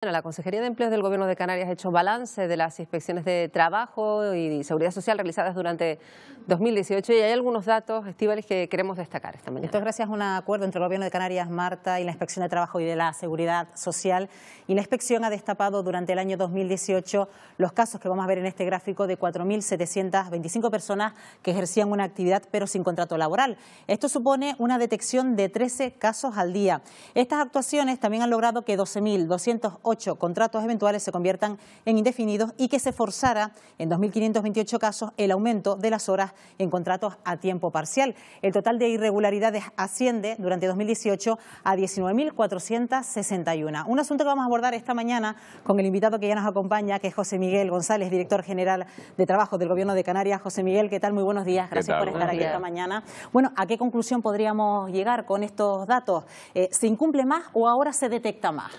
Bueno, la Consejería de Empleo del Gobierno de Canarias ha hecho balance de las inspecciones de trabajo y seguridad social realizadas durante 2018 y hay algunos datos, Estíbaliz, que queremos destacar esta mañana. Esto es gracias a un acuerdo entre el Gobierno de Canarias, Marta, y la Inspección de Trabajo y de la Seguridad Social. Y la inspección ha destapado durante el año 2018 los casos que vamos a ver en este gráfico de 4.725 personas que ejercían una actividad pero sin contrato laboral. Esto supone una detección de 13 casos al día. Estas actuaciones también han logrado que 12.208 contratos eventuales se conviertan en indefinidos y que se forzara en 2.528 casos el aumento de las horas en contratos a tiempo parcial. El total de irregularidades asciende durante 2018 a 19.461. Un asunto que vamos a abordar esta mañana con el invitado que ya nos acompaña, que es José Miguel González, director general de Trabajo del Gobierno de Canarias. José Miguel, ¿qué tal? Muy buenos días. Gracias por estar aquí esta mañana. Bueno, ¿a qué conclusión podríamos llegar con estos datos? ¿Se incumple más o ahora se detecta más?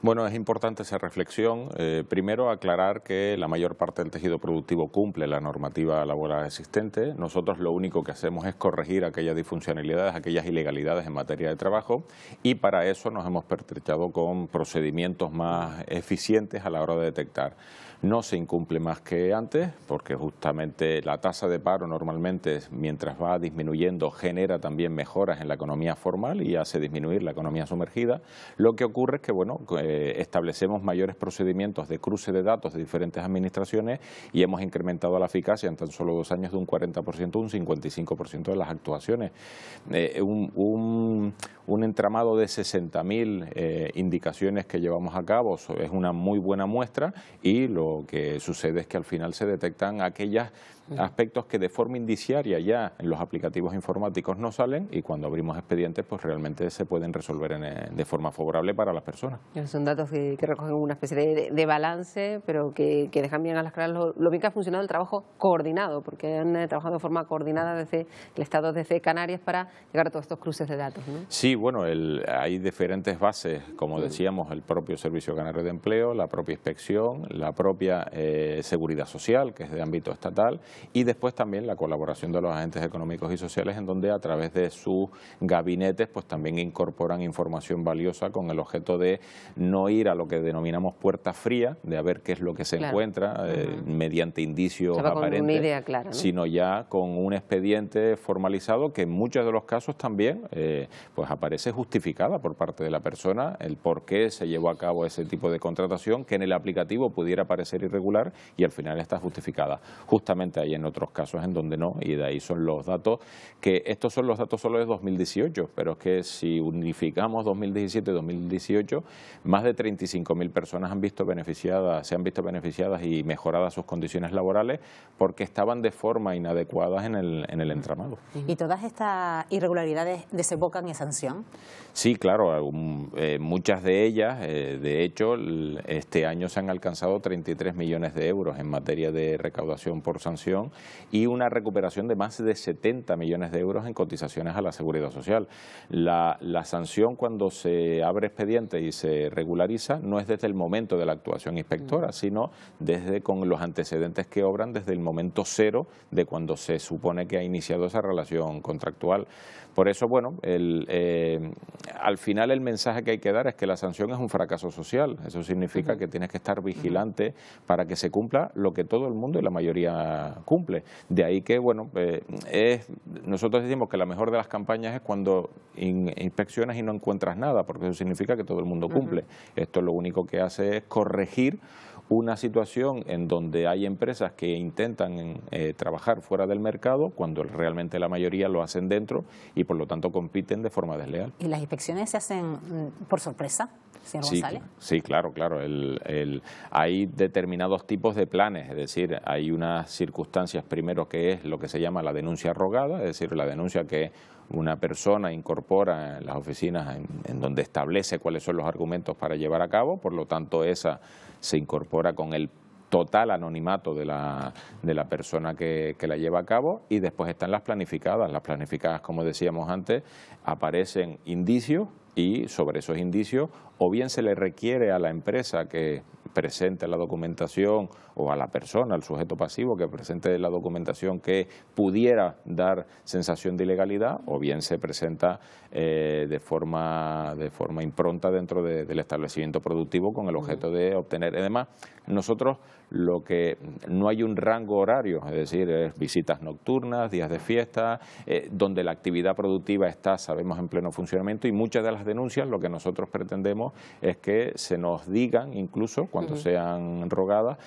Bueno, es importante esa reflexión. Primero, aclarar que la mayor parte del tejido productivo cumple la normativa laboral existente. Nosotros lo único que hacemos es corregir aquellas disfuncionalidades, aquellas ilegalidades en materia de trabajo, y para eso nos hemos pertrechado con procedimientos más eficientes a la hora de detectar. No se incumple más que antes, porque justamente la tasa de paro normalmente, mientras va disminuyendo, genera también mejoras en la economía formal y hace disminuir la economía sumergida. Lo que ocurre es que, bueno, establecemos mayores procedimientos de cruce de datos de diferentes administraciones y hemos incrementado la eficacia en tan solo 2 años de un 40% a un 55% de las actuaciones. Un entramado de 60.000 indicaciones que llevamos a cabo es una muy buena muestra, y lo que sucede es que al final se detectan aquellos aspectos que de forma indiciaria ya en los aplicativos informáticos no salen, y cuando abrimos expedientes pues realmente se pueden resolver de forma favorable para las personas. Son datos que recogen una especie de balance, pero que dejan bien a las claras lo bien que ha funcionado el trabajo coordinado, porque han trabajado de forma coordinada desde el Estado, desde Canarias, para llegar a todos estos cruces de datos, ¿no? Sí, bueno, hay diferentes bases, como decíamos, el propio Servicio Canario de Empleo, la propia inspección, la propia Seguridad Social, que es de ámbito estatal, y después también la colaboración de los agentes económicos y sociales, en donde a través de sus gabinetes pues también incorporan información valiosa con el objeto de no ir a lo que denominamos puerta fría, de a ver qué es lo que se encuentra mediante indicios aparentes, una idea clara, ¿no? Sino ya con un expediente formalizado que en muchos de los casos también pues aparece justificada por parte de la persona el por qué se llevó a cabo ese tipo de contratación, que en el aplicativo pudiera parecer irregular y al final está justificada. Justamente hay en otros casos en donde no, y de ahí son los datos, que estos son los datos solo de 2018, pero es que si unificamos 2017 y 2018, más de 35.000 personas se han visto beneficiadas y mejoradas sus condiciones laborales porque estaban de forma inadecuadas en el entramado. ¿Y todas estas irregularidades desembocan en sanción? Sí, claro, muchas de ellas, de hecho, este año se han alcanzado 33 millones de euros en materia de recaudación por sanción y una recuperación de más de 70 millones de euros en cotizaciones a la Seguridad Social. La sanción, cuando se abre expediente y se regulariza, no es desde el momento de la actuación inspectora, sino desde con los antecedentes que obran desde el momento cero de cuando se supone que ha iniciado esa relación contractual. Por eso, bueno, al final el mensaje que hay que dar es que la sanción es un fracaso social. Eso significa que tienes que estar vigilante para que se cumpla lo que todo el mundo y la mayoría cumple. De ahí que, bueno, nosotros decimos que la mejor de las campañas es cuando inspeccionas y no encuentras nada, porque eso significa que todo el mundo cumple. Esto lo único que hace es corregir una situación en donde hay empresas que intentan trabajar fuera del mercado cuando realmente la mayoría lo hacen dentro y por lo tanto compiten de forma desleal. ¿Y las inspecciones se hacen por sorpresa, señor González? Sí, claro. Hay determinados tipos de planes, es decir, hay unas circunstancias primero que es lo que se llama la denuncia rogada, es decir, la denuncia que una persona incorpora en las oficinas en donde establece cuáles son los argumentos para llevar a cabo, por lo tanto esa se incorpora con el total anonimato de la persona que la lleva a cabo, y después están las planificadas. Las planificadas, como decíamos antes, aparecen indicios y sobre esos indicios o bien se le requiere a la empresa que presente la documentación, o a la persona, al sujeto pasivo, que presente la documentación que pudiera dar sensación de ilegalidad, o bien se presenta de forma impronta dentro del establecimiento productivo con el objeto de obtener. Además, nosotros no hay un rango horario, es decir, visitas nocturnas, días de fiesta, donde la actividad productiva está, sabemos, en pleno funcionamiento, y muchas de las denuncias lo que nosotros pretendemos es que se nos digan, incluso cuando sean rogadas,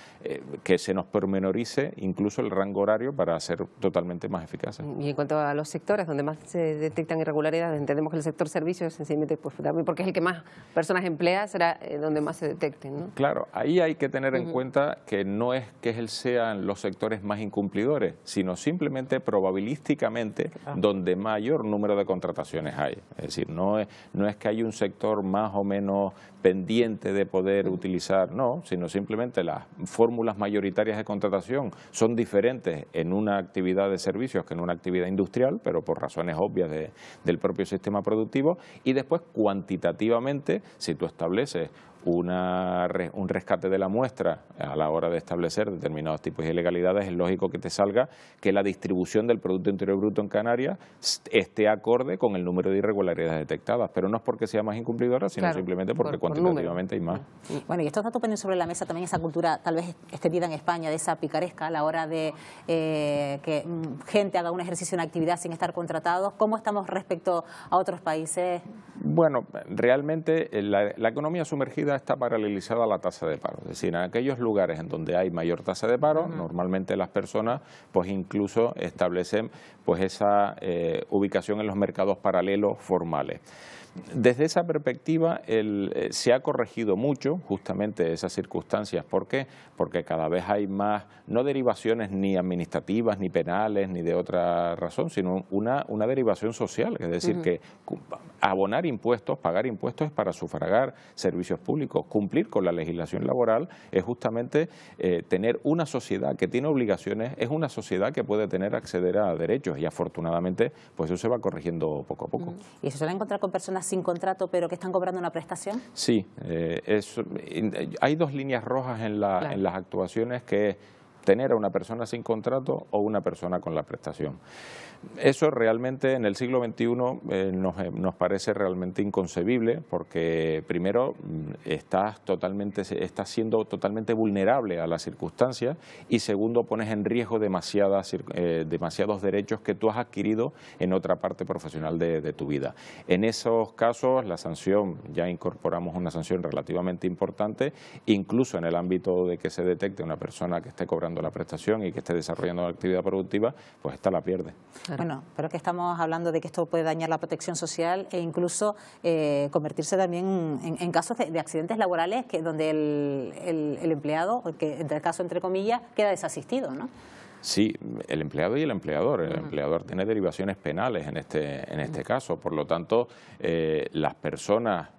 que se nos pormenorice incluso el rango horario para ser totalmente más eficaces. Y en cuanto a los sectores donde más se detectan irregularidades, entendemos que el sector servicios, sencillamente, pues también porque es el que más personas emplea, será donde más se detecten, ¿no? Claro, ahí hay que tener en cuenta que no es que sean los sectores más incumplidores, sino simplemente probabilísticamente donde mayor número de contrataciones hay. Es decir, no es que hay un sector más o menos pendiente de poder utilizar, no, sino simplemente las fórmulas mayoritarias de contratación son diferentes en una actividad de servicios que en una actividad industrial, pero por razones obvias del propio sistema productivo, y después cuantitativamente, si tú estableces un rescate de la muestra a la hora de establecer determinados tipos de ilegalidades, es lógico que te salga que la distribución del Producto Interior Bruto en Canarias esté acorde con el número de irregularidades detectadas, pero no es porque sea más incumplidora, sino simplemente porque cuantitativamente hay más. Bueno, y estos datos ponen sobre la mesa también esa cultura tal vez extendida en España, de esa picaresca a la hora de que gente haga un ejercicio, una actividad sin estar contratados. ¿Cómo estamos respecto a otros países? Bueno, realmente la economía sumergida está paralelizada a la tasa de paro. Es decir, en aquellos lugares en donde hay mayor tasa de paro, normalmente las personas pues incluso establecen pues esa ubicación en los mercados paralelos formales. Desde esa perspectiva se ha corregido mucho justamente esas circunstancias. ¿Por qué? Porque cada vez hay más, no derivaciones ni administrativas, ni penales, ni de otra razón, sino una derivación social. Es decir, que abonar impuestos, pagar impuestos es para sufragar servicios públicos. Cumplir con la legislación laboral es justamente tener una sociedad que tiene obligaciones, es una sociedad que puede acceder a derechos, y afortunadamente pues eso se va corrigiendo poco a poco. ¿Y se suele encontrar con personas sin contrato pero que están cobrando una prestación? Sí, hay dos líneas rojas en las actuaciones, que es tener a una persona sin contrato o una persona con la prestación. Eso realmente en el siglo XXI nos parece realmente inconcebible, porque primero estás siendo totalmente vulnerable a las circunstancias, y segundo pones en riesgo demasiados derechos que tú has adquirido en otra parte profesional de tu vida. En esos casos la sanción, ya incorporamos una sanción relativamente importante, incluso en el ámbito de que se detecte una persona que esté cobrando la prestación y que esté desarrollando la actividad productiva, pues esta la pierde. Bueno, pero que estamos hablando de que esto puede dañar la protección social e incluso convertirse también en casos de accidentes laborales donde el empleado, que en el caso entre comillas, queda desasistido, ¿no? Sí, el empleado y el empleador. El empleador tiene derivaciones penales en este caso. Por lo tanto, las personas...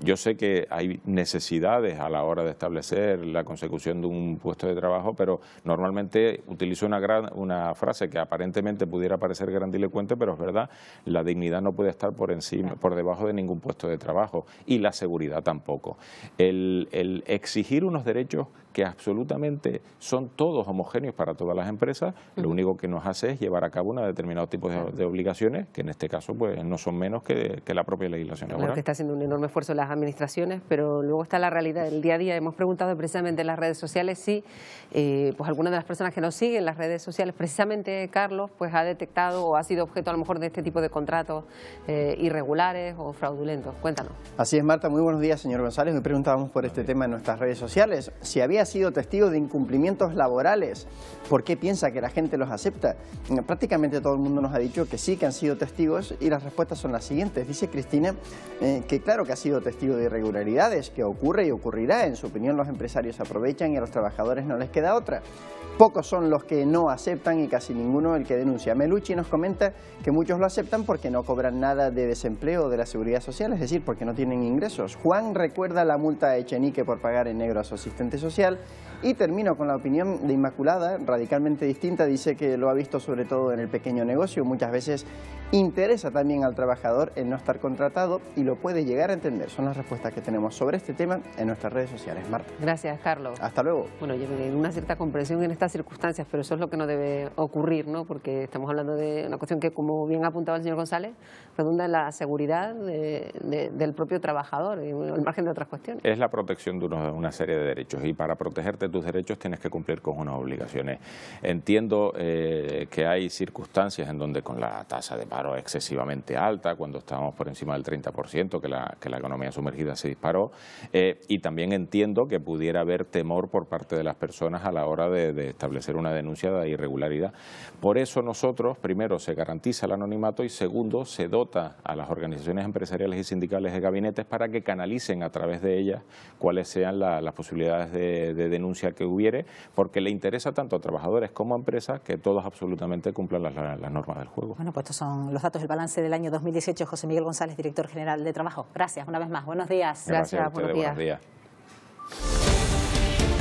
yo sé que hay necesidades a la hora de establecer la consecución de un puesto de trabajo, pero normalmente utilizo una frase que aparentemente pudiera parecer grandilocuente, pero es verdad: la dignidad no puede estar por debajo de ningún puesto de trabajo, y la seguridad tampoco. El exigir unos derechos que absolutamente son todos homogéneos para todas las empresas, lo único que nos hace es llevar a cabo un determinado tipo de obligaciones, que en este caso pues no son menos que la propia legislación laboral. Claro, que está haciendo un enorme esfuerzo las administraciones, pero luego está la realidad del día a día. Hemos preguntado precisamente en las redes sociales si pues alguna de las personas que nos siguen en las redes sociales, precisamente Carlos, pues ha detectado o ha sido objeto a lo mejor de este tipo de contratos irregulares o fraudulentos. Cuéntanos. Así es, Marta. Muy buenos días, señor González. Hoy preguntábamos por este tema en nuestras redes sociales. Si había sido testigo de incumplimientos laborales, ¿por qué piensa que la gente los acepta? Prácticamente todo el mundo nos ha dicho que sí, que han sido testigos, y las respuestas son las siguientes. Dice Cristina que claro que ha sido testigo de irregularidades, que ocurre y ocurrirá. En su opinión, los empresarios aprovechan y a los trabajadores no les queda otra. Pocos son los que no aceptan y casi ninguno el que denuncia. Melucci nos comenta que muchos lo aceptan porque no cobran nada de desempleo o de la seguridad social, es decir, porque no tienen ingresos. Juan recuerda la multa a Echenique por pagar en negro a su asistente social. Y termino con la opinión de Inmaculada, radicalmente distinta. Dice que lo ha visto sobre todo en el pequeño negocio, muchas veces interesa también al trabajador el no estar contratado y lo puede llegar a entender. Son las respuestas que tenemos sobre este tema en nuestras redes sociales. Marta. Gracias, Carlos. Hasta luego. Bueno, yo creo que hay una cierta comprensión en estas circunstancias, pero eso es lo que no debe ocurrir, ¿no? Porque estamos hablando de una cuestión que, como bien ha apuntado el señor González, redunda en la seguridad del propio trabajador, al margen de otras cuestiones. Es la protección de una serie de derechos, y para protegerte tus derechos tienes que cumplir con unas obligaciones. Entiendo que hay circunstancias en donde, con la tasa de paro excesivamente alta, cuando estábamos por encima del 30%, que la economía sumergida se disparó, y también entiendo que pudiera haber temor por parte de las personas a la hora de establecer una denuncia de irregularidad. Por eso nosotros, primero, se garantiza el anonimato y segundo, se dota a las organizaciones empresariales y sindicales de gabinetes para que canalicen a través de ellas cuáles sean las posibilidades de denuncia que hubiere, porque le interesa tanto a trabajadores como a empresas que todos absolutamente cumplan las normas del juego. Bueno, pues estos son los datos del balance del año 2018. José Miguel González, director general de Trabajo. Gracias una vez más. Buenos días. Gracias a ustedes, buenos días. Buenos días.